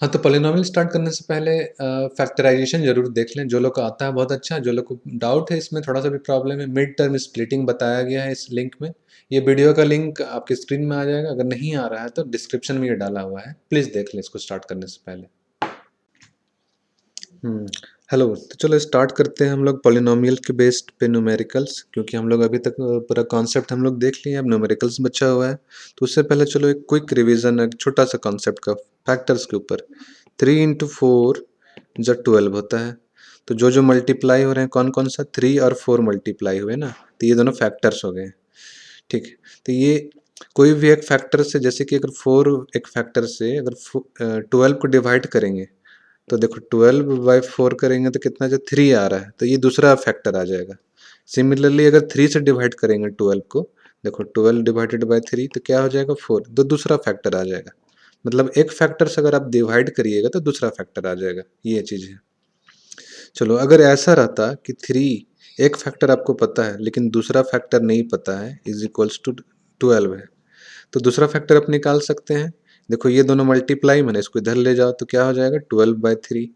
हाँ, तो polynomial start करने से पहले फैक्टराइज़ेशन ज़रूर देख लें। जो लोग को आता है बहुत अच्छा, जो लोग को डाउट है इसमें थोड़ा-सा भी प्रॉब्लम है, मिड टर्म स्प्लिटिंग बताया गया है इस लिंक में। ये वीडियो का लिंक आपकी स्क्रीन में आ जाएगा, अगर नहीं आ रहा है तो डिस्क्रिप्शन में ये डाला हुआ है। प्लीज़ देख लें इसको स्टार्ट करने से पहले। हुँ, हेलो, तो चलो स्टार्ट करते हैं हम लोग पॉलिनॉमियल के बेस्ड पे न्यूमेरिकल्स, क्योंकि हम लोग अभी तक पूरा कॉन्सेप्ट हम लोग देख लिए हैं, अब न्यूमेरिकल्स बचा हुआ है। तो उससे पहले चलो एक क्विक रिवीजन, एक छोटा-सा कॉन्सेप्ट का फैक्टर्स के ऊपर। 3 इंटू 4 जो 12 होता है। तो जो मल्टीप्लाई हो रहे हैं कौन-कौन सा, 3 और 4 मल्टीप्लाई हुए ना, तो ये दोनों फैक्टर्स हो गए। ठीक है, तो ये कोई भी एक फैक्टर से, जैसे कि अगर 4 एक फैक्टर से अगर 12 को डिवाइड करेंगे, तो देखो 12/4 करेंगे तो कितना, जो 3 आ रहा है, तो ये दूसरा फैक्टर आ जाएगा। सिमिलरली अगर 3 से डिवाइड करेंगे 12 को, देखो 12 डिवाइडेड बाय 3 तो क्या हो जाएगा, 4, तो दूसरा फैक्टर आ जाएगा। मतलब एक फैक्टर से अगर आप डिवाइड करिएगा तो दूसरा फैक्टर आ जाएगा, ये चीज़ है। चलो, अगर ऐसा रहता कि 3 एक फैक्टर आपको पता है लेकिन दूसरा फैक्टर नहीं पता है, इज इक्वल्स टू 12 है, तो दूसरा फैक्टर आप निकाल सकते हैं। देखो ये दोनों मल्टीप्लाई, मैंने इसको इधर ले जाओ तो क्या हो जाएगा, 12/3,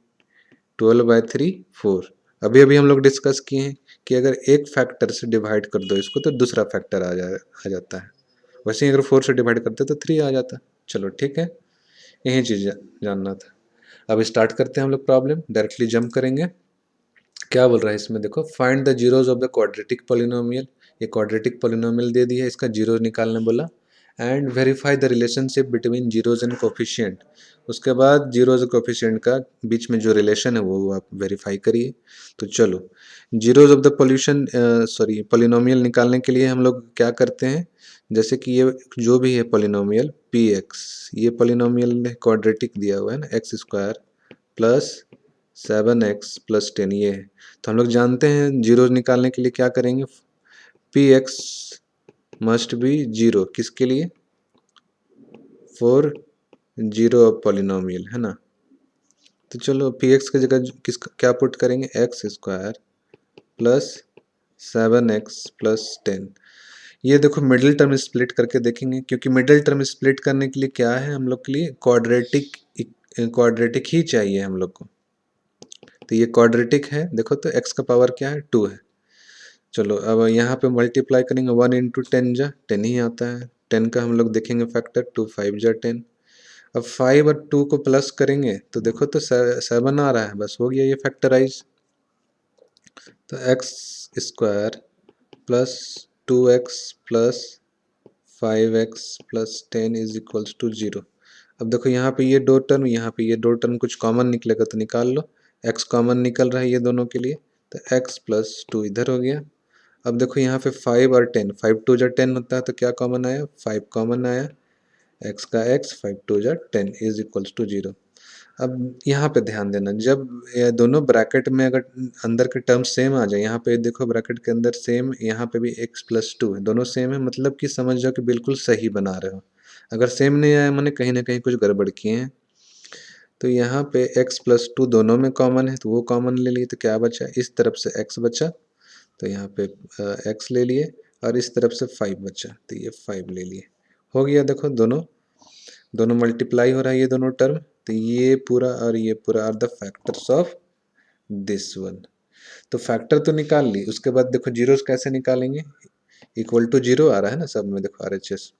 12/3 4। अभी अभी हम लोग डिस्कस किए हैं कि अगर एक फैक्टर से डिवाइड कर दो इसको तो दूसरा फैक्टर आ जाता है। वैसे ही अगर 4 से डिवाइड करते तो 3 आ जाता। चलो ठीक है, यही चीज़ जानना था। अब स्टार्ट करते हैं हम लोग प्रॉब्लम, डायरेक्टली जंप करेंगे। क्या बोल रहा है इसमें, देखो find the zeros of the quadratic polynomial. ये क्वाड्रेटिक पॉलिनोमियल दे दिया है, इसका जीरो निकालने बोला। And verify the relationship between zeros and coefficient. उसके बाद जीरोज और कोफिशिएंट का बीच में जो रिलेशन है वो आप वेरीफाई करिए। तो चलो, zeros of the pollution sorry polynomial निकालने के लिए हम लोग क्या करते हैं, जैसे कि ये जो भी है पॉलिनोमियल पी एक्स, ये पॉलिनोमियल क्वाड्रेटिक दिया हुआ है ना, एक्स स्क्वायर प्लस 7x + 10 ये है। तो हम लोग जानते हैं जीरोज निकालने के लिए क्या करेंगे, P X must B zero, किसके लिए, फॉर जीरो ऑफ पॉलिनोमियल, है ना। तो चलो पी एक्स की जगह किस क्या पुट करेंगे, x² प्लस 7x + 10। ये देखो मिडिल टर्म स्प्लिट करके देखेंगे, क्योंकि मिडिल टर्म स्प्लिट करने के लिए क्या है हम लोग के लिए, क्वाड्रेटिक ही चाहिए हम लोग को। तो ये क्वाड्रेटिक है, देखो तो x का पावर क्या है, 2 है। चलो अब यहाँ पे मल्टीप्लाई करेंगे, 1 इंटू 10 जा 10 ही आता है। 10 का हम लोग देखेंगे फैक्टर, 2 5 जा 10। अब 5 और 2 को प्लस करेंगे तो देखो तो 7 आ रहा है, बस हो गया ये फैक्टराइज। तो x² plus 2x plus 5x + 10 is equals to 0। अब देखो यहाँ पे ये दो टर्म, यहाँ पे ये दो टर्म, कुछ कॉमन निकलेगा तो निकाल लो। x कॉमन निकल रहा है ये दोनों के लिए, तो x + 2 इधर हो गया। अब देखो यहाँ पे 5 और 10, 5 2 जा 10 होता है, तो क्या कॉमन आया, 5 कॉमन आया। x का x, 5 2 जा 10 इज इक्वल्स टू 0। अब यहाँ पे ध्यान देना, जब ये दोनों ब्रैकेट में अगर अंदर के टर्म सेम आ जाए, यहाँ पे देखो ब्रैकेट के अंदर सेम, यहाँ पे भी x + 2 है, दोनों सेम है, मतलब कि समझ जाओ कि बिल्कुल सही बना रहे हो। अगर सेम नहीं आया मैंने कहीं ना कहीं कुछ गड़बड़ किए हैं। तो यहाँ पे x + 2 दोनों में कॉमन है, तो वो कॉमन ले लिए, तो क्या बचा, इस तरफ से x बचा, तो यहाँ पे x ले लिए, और इस तरफ से 5 बचा, तो ये 5 ले लिए। हो गया, देखो दोनों दोनों मल्टीप्लाई हो रहा है ये दोनों टर्म, तो ये पूरा और ये पूरा are the factors of this one. तो फैक्टर तो निकाल ली, उसके बाद देखो जीरोस कैसे निकालेंगे, इक्वल टू जीरो आ रहा है ना सब में, देखो RHS।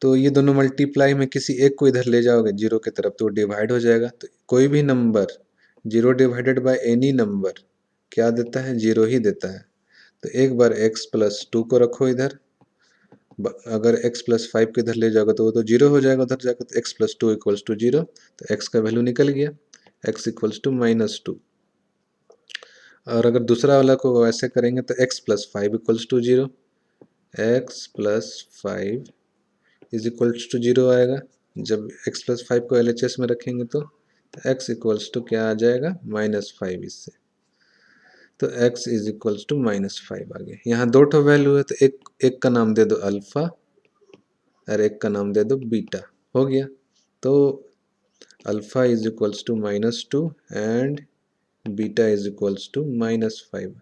तो ये दोनों मल्टीप्लाई में किसी एक को इधर ले जाओगे जीरो की तरफ तो डिवाइड हो जाएगा। तो कोई भी number zero divided by any number क्या देता है, जीरो ही देता है। तो एक बार x + 2 को रखो इधर, अगर x + 5 को इधर ले जाओगे तो वो तो जीरो हो जाएगा उधर जाकर, तो x + 2 इक्वल्स टू जीरो। तो x का वैल्यू निकल गया, x इक्वल्स टू -2। और अगर दूसरा वाला को ऐसे करेंगे तो x + 5 equals to zero, x + 5 is equals to zero आएगा। जब x + 5 को LHS में रखेंगे तो x इक्वल्स टू क्या आ जाएगा, -5 इससे। तो x इज इक्वल्स टू -5 आ गया। यहाँ दो ठो वैल्यू है, तो एक का नाम दे दो अल्फा और एक का नाम दे दो बीटा, हो गया। तो alpha is equals to -2 and beta is equals to -5।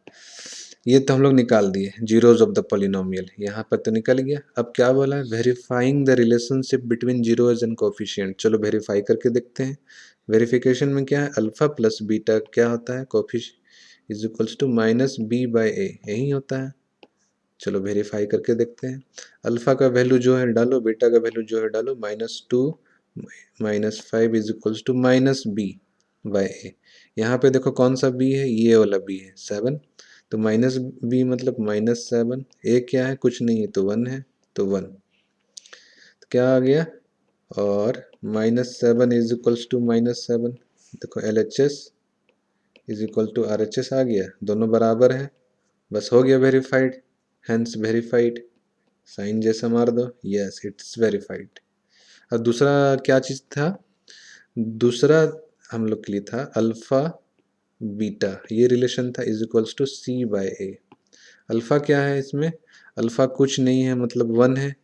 ये तो हम लोग निकाल दिए जीरोज ऑफ द पॉलिनोमियल, यहाँ पर तो निकल गया। अब क्या बोला है, verifying the relationship between zeros and coefficient. चलो वेरीफाई करके देखते हैं। वेरिफिकेशन में क्या है, अल्फा प्लस बीटा क्या होता है, coefficient is equals to minus B by A, यही होता है। चलो वेरीफाई करके देखते हैं। अल्फा का वैल्यू जो है डालो, बीटा का वैल्यू जो है डालो, -2 -5 is equals to minus B by A. यहाँ पे देखो कौन सा बी है, ये वाला बी है 7, तो माइनस बी मतलब -7। ए क्या है, कुछ नहीं है तो 1 है, तो 1 तो क्या आ गया, और -7 इज इक्वल्स टू -7, देखो L H S is equal to R H S आ गया, दोनों बराबर है, बस हो गया वेरीफाइड, हेंस वेरीफाइड। साइन जैसा मार दो, यस इट्स वेरीफाइड। और दूसरा क्या चीज़ था, दूसरा हम लोग के लिए था अल्फा बीटा, ये रिलेशन था is equals to C by A. Alpha क्या है इसमें, अल्फा कुछ नहीं है मतलब 1 है,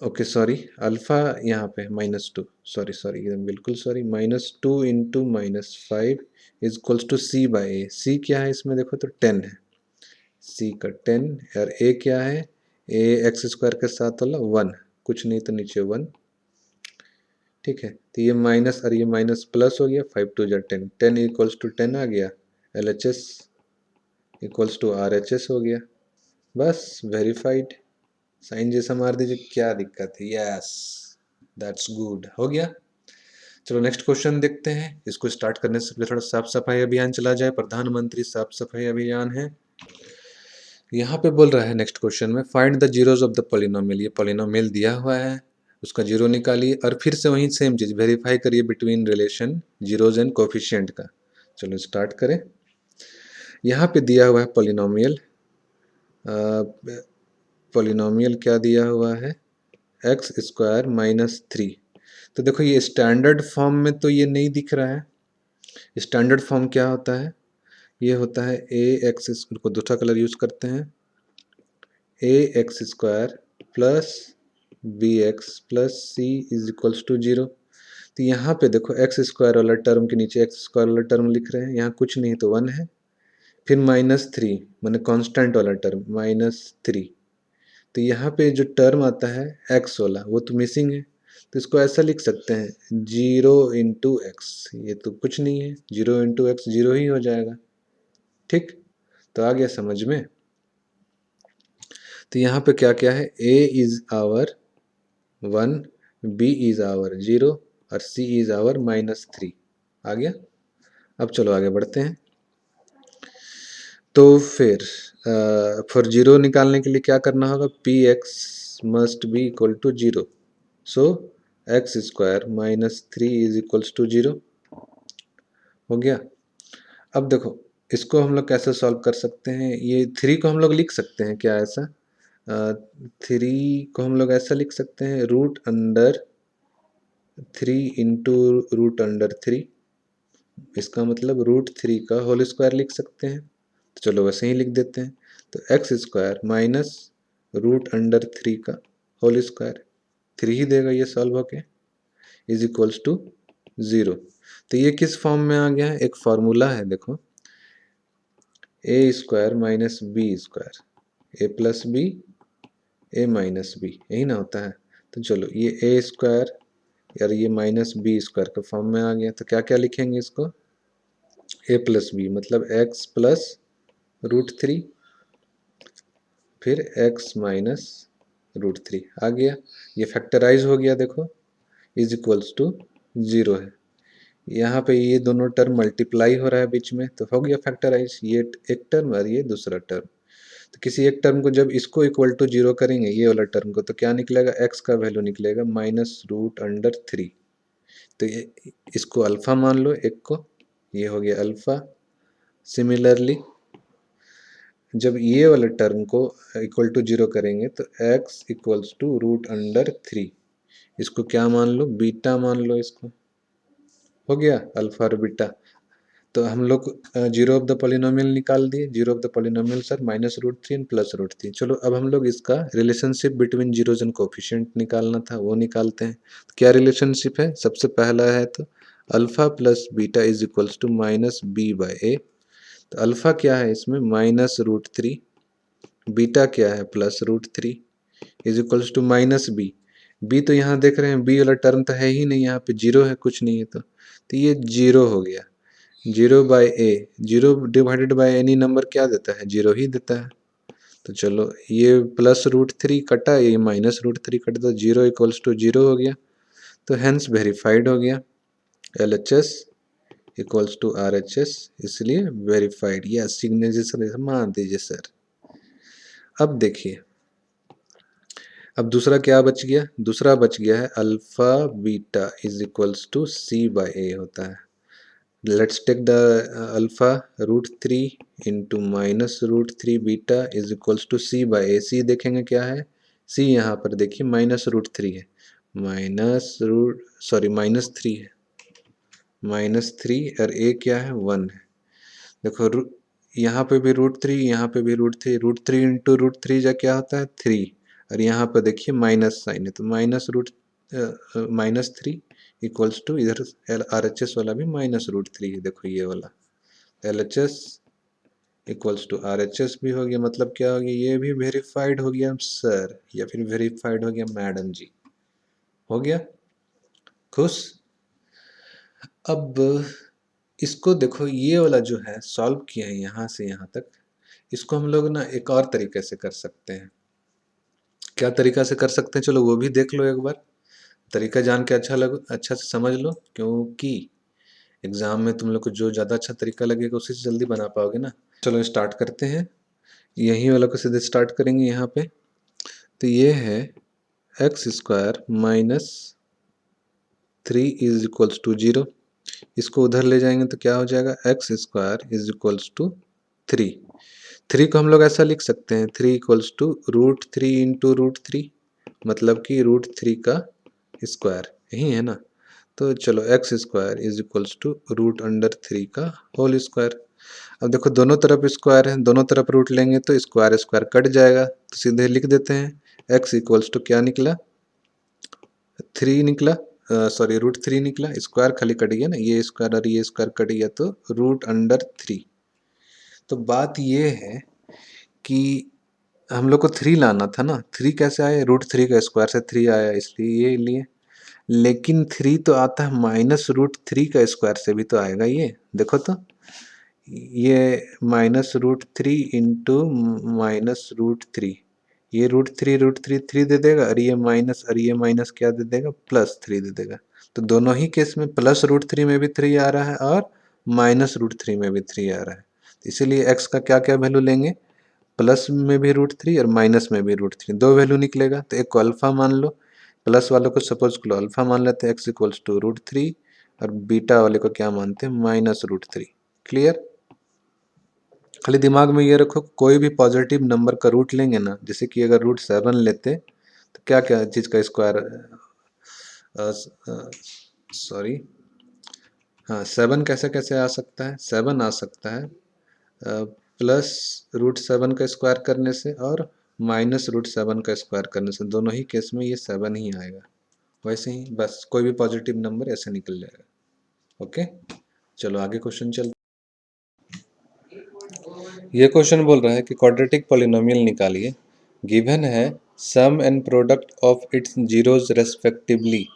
ओके सॉरी, अल्फा यहाँ पे -2, सॉरी सॉरी एकदम बिल्कुल sorry, -2 into -5 is equals to C by A. C क्या है इसमें देखो तो 10 है, सी का 10, और ए क्या है, ए एक्स स्क्वायर के साथ वाला 1, कुछ नहीं तो नीचे 1, ठीक है। तो ये माइनस और ये माइनस प्लस हो गया, 5 टू जा 10, 10 इक्वल्स टू 10 आ गया, L H S equals to R H S हो गया, बस वेरीफाइड। साइन जैसा मार दीजिए, क्या दिक्कत है, यस दैट्स गुड, हो गया। चलो नेक्स्ट क्वेश्चन देखते हैं। इसको स्टार्ट करने से पहले थोड़ा साफ सफाई अभियान चला जाए, प्रधानमंत्री साफ सफाई अभियान है। यहाँ पे बोल रहा है नेक्स्ट क्वेश्चन में, find the zeros of the polynomial. ये पॉलिनोमियल दिया हुआ है, उसका जीरो निकालिए, और फिर से वही सेम चीज़ वेरीफाई करिए between relation zeros and coefficient का। चलो स्टार्ट करें। यहाँ पे दिया हुआ है पॉलिनोमियल, पॉलिनोमियल क्या दिया हुआ है, एक्स स्क्वायर -3। तो देखो ये स्टैंडर्ड फॉर्म में तो ये नहीं दिख रहा है। स्टैंडर्ड फॉर्म क्या होता है, ये होता है ए एक्स को दूसरा कलर यूज करते हैं, A X square plus B X plus C is equals to 0। तो यहाँ पे देखो एक्स स्क्वायर वाला टर्म के नीचे एक्स स्क्वायर वाला टर्म लिख रहे हैं, यहाँ कुछ नहीं तो 1 है, फिर -3 मैंने कांस्टेंट वाला टर्म -3। तो यहाँ पे जो टर्म आता है एक्स वाला वो तो मिसिंग है, तो इसको ऐसा लिख सकते हैं 0 × x, ये तो कुछ नहीं है, 0 × x 0 ही हो जाएगा, ठीक। तो आ गया समझ में। तो यहाँ पे क्या क्या है, a is our 1, b is our 0 और c इज आवर -3, आ गया। अब चलो आगे बढ़ते हैं। तो फिर फॉर 0 निकालने के लिए क्या करना होगा, P X must be equal to 0, so X square -3 is equals to 0, हो गया। अब देखो इसको हम लोग कैसे सॉल्व कर सकते हैं, ये 3 को हम लोग लिख सकते हैं क्या ऐसा, 3 को हम लोग ऐसा लिख सकते हैं, √3 इंटू √3, इसका मतलब √3 का होल स्क्वायर लिख सकते हैं। तो चलो वैसे ही लिख देते हैं। तो एक्स स्क्वायर माइनस √3 का होल स्क्वायर, 3 ही देगा ये सॉल्व होके, इज इक्वल्स टू 0। तो ये किस फॉर्म में आ गया है, एक फार्मूला है देखो, ए स्क्वायर माइनस बी स्क्वायर, ए प्लस बी ए माइनस बी, यही ना होता है। तो चलो ये ए स्क्वायर और ये -b² के फॉर्म में आ गया, तो क्या क्या लिखेंगे इसको, a प्लस बी मतलब x प्लस √3, फिर x माइनस √3 आ गया, ये फैक्टराइज हो गया देखो, इज इक्वल्स टू 0 है। यहाँ पे ये दोनों टर्म मल्टीप्लाई हो रहा है बीच में, तो हो गया फैक्टराइज, ये एक टर्म और ये दूसरा टर्म। तो किसी एक टर्म को जब इसको इक्वल टू 0 करेंगे, ये वाला टर्म को, तो क्या निकलेगा, x का वैल्यू निकलेगा -√3। तो ये इसको अल्फा मान लो एक को, ये हो गया अल्फा। सिमिलरली जब ये वाले टर्म को इक्वल टू 0 करेंगे तो x इक्वल्स टू √3, इसको क्या मान लो, बीटा मान लो इसको, हो गया अल्फा और बीटा। तो हम लोग 0 ऑफ द पॉलिनोमियल निकाल दिए, 0 of the polynomial sir -√3 and +√3। चलो अब हम लोग इसका relationship between zeros and coefficient निकालना था, वो निकालते हैं। तो क्या रिलेशनशिप है, सबसे पहला है तो alpha plus beta is equals to -b/a। तो अल्फ़ा क्या है इसमें -√3, बीटा क्या है +√3 is equals to -b। b तो यहाँ देख रहे हैं b वाला टर्म तो है ही नहीं, यहाँ पे जीरो है, कुछ नहीं है तो ये जीरो हो गया। 0/a, 0 / एनी नंबर क्या देता है, जीरो ही देता है। तो चलो ये +√3 कटा, ये -√3 कटा, तो 0 इक्वल्स टू 0 हो गया, तो हेंस वेरीफाइड हो गया। LHS इक्वल्स टू RHS, इसलिए वेरीफाइड, या सिग्नेचर मान दीजिए सर। अब देखिए, अब दूसरा क्या बच गया, दूसरा बच गया है alpha beta is equals to C/A होता है। Let's take the alpha √3 into -√3 beta is equals to C/A। C देखेंगे क्या है, C यहाँ पर देखिए -√3 है, -3 है, -3 और A क्या है 1 है। देखो यहाँ पे भी √3, यहाँ पे भी √3, √3 इंटू √3 जा क्या होता है 3, और यहाँ पर देखिए माइनस साइन है, तो -3 इक्वल्स टू इधर RHS वाला भी -√3 है, देखो ये वाला LHS इक्वल्स टू RHS भी हो गया, मतलब क्या हो गया, ये भी वेरीफाइड हो गया सर, या फिर वेरीफाइड हो गया मैडम जी, हो गया खुश। अब इसको देखो, ये वाला जो है सॉल्व किया है यहाँ से यहाँ तक, इसको हम लोग ना एक और तरीके से कर सकते हैं। क्या तरीका से कर सकते हैं, चलो वो भी देख लो एक बार, तरीका जान के अच्छा से समझ लो, क्योंकि एग्जाम में तुम लोग को जो ज़्यादा अच्छा तरीका लगेगा उसी से जल्दी बना पाओगे ना। चलो स्टार्ट करते हैं, यही वाला को सीधे स्टार्ट करेंगे यहाँ पे। तो ये है x² - 3 इज इक्वल्स टू 0, इसको उधर ले जाएंगे तो क्या हो जाएगा, x² इज इक्वल्स टू 3। 3 को हम लोग ऐसा लिख सकते हैं, 3 इक्वल्स टू √3 इंटू √3, मतलब कि √3 का स्क्वायर, यही है ना। तो चलो x² इज इक्वल्स टू √3 का होल स्क्वायर। अब देखो दोनों तरफ स्क्वायर है, दोनों तरफ रूट लेंगे तो स्क्वायर स्क्वायर कट जाएगा, तो सीधे लिख देते हैं x इक्वल्स टू क्या निकला 3 निकला, सॉरी √3 निकला, स्क्वायर खाली कट गया ना, ये स्क्वायर और ये स्क्वायर कट गया तो √3। तो बात ये है कि हम लोग को 3 लाना था ना, 3 कैसे आया, √3 का स्क्वायर से 3 आया, इसलिए ये लिए। लेकिन 3 तो आता है -√3 का स्क्वायर से भी तो आएगा, ये देखो तो, ये -√3 इंटू -√3, ये √3 3 दे देगा, और ये माइनस क्या दे देगा, +3 दे देगा। तो दोनों ही केस में +√3 में भी 3 आ रहा है और -√3 में भी 3 आ रहा है, इसीलिए x का क्या क्या वैल्यू लेंगे, प्लस में भी √3 और माइनस में भी √3, दो वैल्यू निकलेगा। तो एक को अल्फा मान लो, प्लस वालों को सपोज को अल्फा मान लेते हैं, x इक्वल्स टू √3, और बीटा वाले को क्या मानते हैं, -√3। क्लियर। खाली दिमाग में ये रखो, कोई भी पॉजिटिव नंबर का रूट लेंगे ना, जैसे कि अगर √7 लेते तो क्या क्या चीज़ का स्क्वायर, सॉरी हाँ 7 कैसे कैसे आ सकता है, 7 आ सकता है प्लस √7 का स्क्वायर करने से और -√7 का स्क्वायर करने से, दोनों ही केस में ये 7 ही आएगा। वैसे ही बस कोई भी पॉजिटिव नंबर ऐसे निकल जाएगा। ओके, चलो आगे क्वेश्चन चल। ये क्वेश्चन बोल रहा है कि क्वाड्रेटिक पॉलिनोमियल निकालिए, गिवन है sum and product of its zeros respectively,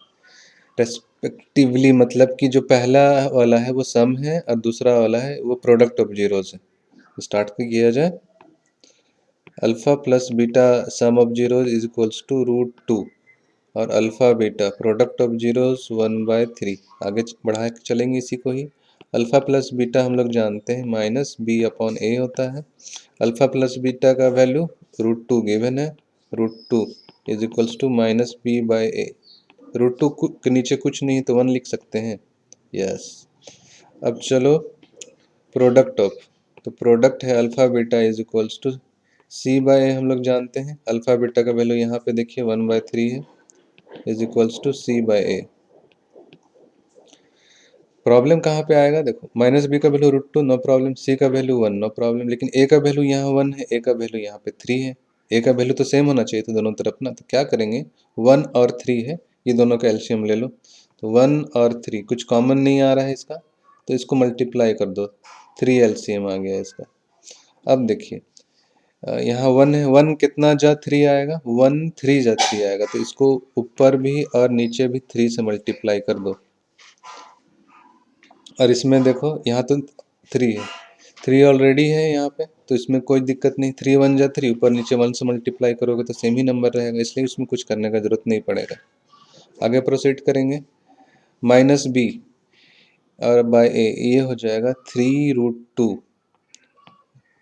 मतलब कि जो पहला वाला है वो सम है और दूसरा वाला है वो प्रोडक्ट ऑफ जीरोज है। स्टार्ट किया जाए, alpha plus beta sum of zeros is equals to √2, और alpha beta product of zeros 1/3। आगे बढ़ा के चलेंगे इसी को ही। अल्फा प्लस बीटा हम लोग जानते हैं -b/a होता है। अल्फा प्लस बीटा का वैल्यू √2 गिवन है, √2 इज इक्वल्स टू -b/a। √2 के नीचे कुछ नहीं तो 1 लिख सकते हैं, यस। अब चलो प्रोडक्ट ऑफ, तो प्रोडक्ट है alpha beta is equals to C/A, हम लोग जानते हैं अल्फा बीटा का वैल्यू यहाँ पे देखिए 1/3 है, is equals to C/A। Problem कहाँ पे आएगा, देखो -b का वैल्यू √2 नो प्रॉब्लम, c का वैल्यू 1 नो प्रॉब्लम, लेकिन a का वैल्यू यहाँ 1 है, a का वैल्यू यहाँ पे 3 है। a का वैल्यू तो सेम होना चाहिए था दोनों तरफ ना, तो क्या करेंगे 1 और 3 है, ये दोनों का एलसीएम ले लो। तो 1 और 3 कुछ कॉमन नहीं आ रहा है इसका, तो इसको मल्टीप्लाई कर दो 3 एलसीएम आ गया इसका। अब देखिए यहाँ 1 है, 1 कितना जा 3 आएगा, 1 3 जा 3 आएगा, तो इसको ऊपर भी और नीचे भी 3 से मल्टीप्लाई कर दो। और इसमें देखो यहाँ तो 3 है, 3 ऑलरेडी है यहाँ पे, तो इसमें कोई दिक्कत नहीं। 3 1 जा 3, ऊपर नीचे 1 से मल्टीप्लाई करोगे तो सेम ही नंबर रहेगा, इसलिए इसमें कुछ करने का जरूरत नहीं पड़ेगा। आगे प्रोसीड करेंगे। माइनस बी और बाय ए, ये हो जाएगा 3√2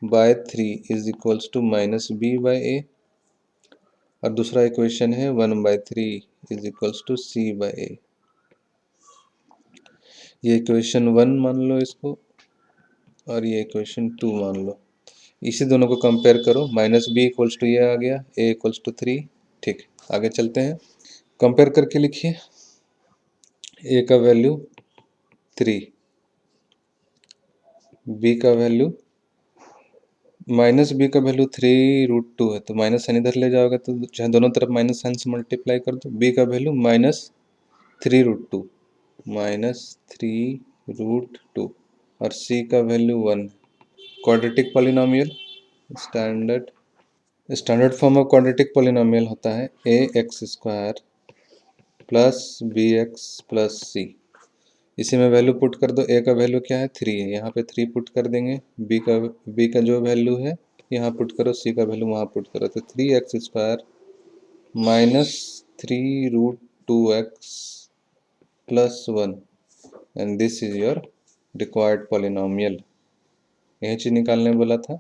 by 3 is equals to minus B by A. और दूसरा इक्वेशन है 1/3 is equals to C by A. ये इक्वेशन 1 मान लो इसको, और ये इक्वेशन 2 मान लो। इसी दोनों को कंपेयर करो, माइनस बी इक्वल्स टू ये आ गया, ए इक्वल्स टू 3। ठीक, आगे चलते हैं। कंपेयर करके लिखिए, ए का वैल्यू 3, बी का वैल्यू, माइनस बी का वैल्यू 3√2 है, तो माइनस साइन इधर ले जाओगे तो चाहे दोनों तरफ माइनस साइन से मल्टीप्लाई कर दो। बी का वैल्यू -3√2, -3√2, और सी का value 1। Quadratic polynomial standard form of quadratic polynomial होता है ax² plus bx plus c। इसी में वैल्यू पुट कर दो। a का वैल्यू क्या है, 3 है, यहाँ पे 3 पुट कर देंगे। b का जो वैल्यू है यहाँ पुट करो, c का वैल्यू वहाँ पुट करो, तो 3x² minus 3√2x plus 1, and this is your required polynomial. यही चीज निकालने बोला था।